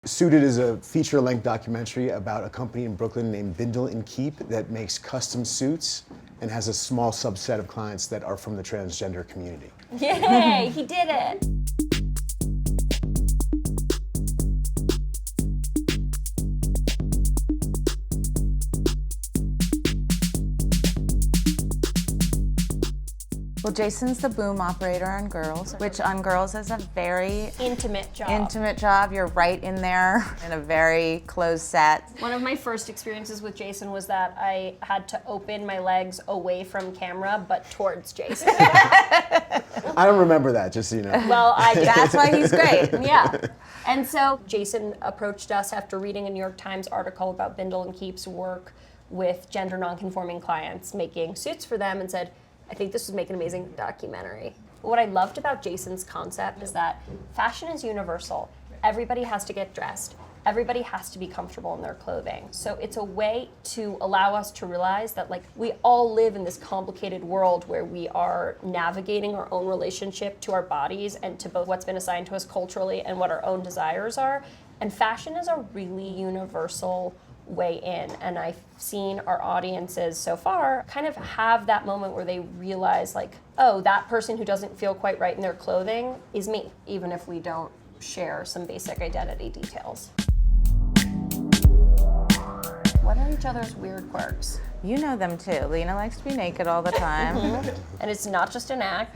Suited is a feature-length documentary about a company in Brooklyn named Bindle and Keep that makes custom suits and has a small subset of clients that are from the transgender community. Yay, he did it! Well, Jason's the boom operator on Girls, which on Girls is a very Intimate job. You're right in there in a very closed set. One of my first experiences with Jason was that I had to open my legs away from camera, but towards Jason. I don't remember that, just so you know. Well, That's why he's great. Yeah. And so Jason approached us after reading a New York Times article about Bindle and Keep's work with gender non-conforming clients, making suits for them, and said, I think this would make an amazing documentary. What I loved about Jason's concept is that fashion is universal. Everybody has to get dressed. Everybody has to be comfortable in their clothing. So it's a way to allow us to realize that we all live in this complicated world where we are navigating our own relationship to our bodies and to both what's been assigned to us culturally and what our own desires are. And fashion is a really universal way in, and I've seen our audiences so far kind of have that moment where they realize oh, that person who doesn't feel quite right in their clothing is me, even if we don't share some basic identity details. What are each other's weird quirks? You know them too. Lena likes to be naked all the time. And it's not just an act.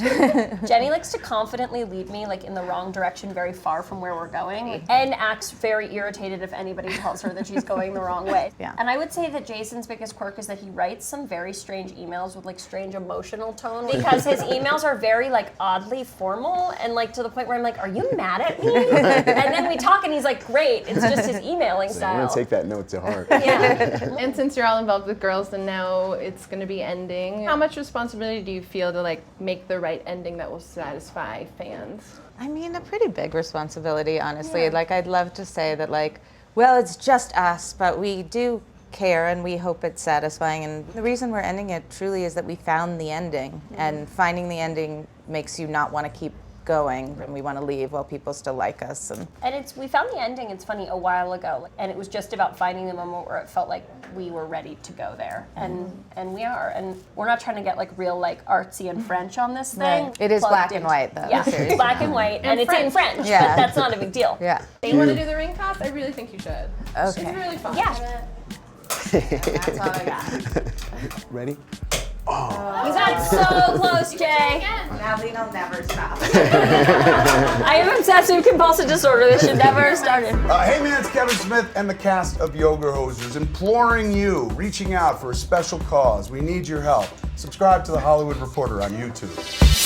Jenny likes to confidently lead me in the wrong direction very far from where we're going, and acts very irritated if anybody tells her that she's going the wrong way. Yeah. And I would say that Jason's biggest quirk is that he writes some very strange emails with strange emotional tone, because his emails are very oddly formal and to the point where I'm like, are you mad at me? And then we talk and he's like, great, it's just his emailing I'm style. gonna take that note to heart. Yeah. And since you're all involved with Girls and now it's going to be ending, how much responsibility do you feel to make the right ending that will satisfy fans? I mean, a pretty big responsibility, honestly. Yeah. I'd love to say that well, it's just us, but we do care and we hope it's satisfying. And the reason we're ending it truly is that we found the ending, and finding the ending makes you not want to keep going, and we want to leave while people still like us. And we found the ending, it's funny, a while ago, and it was just about finding the moment where it felt like we were ready to go there, and we are, and we're not trying to get real artsy and French on this thing. Right. It is black and white though. Yeah, seriously. black and white, and it's in French, Yeah. but that's not a big deal. Yeah. You want to do the ring toss? I really think you should. Okay. It's really fun. Yeah. That's all I got. Ready? You got so close, Jay. Now Lena will never stop. I have obsessive compulsive disorder. This should never have started. Hey man, it's Kevin Smith and the cast of Yoga Hosers imploring you, reaching out for a special cause. We need your help. Subscribe to The Hollywood Reporter on YouTube.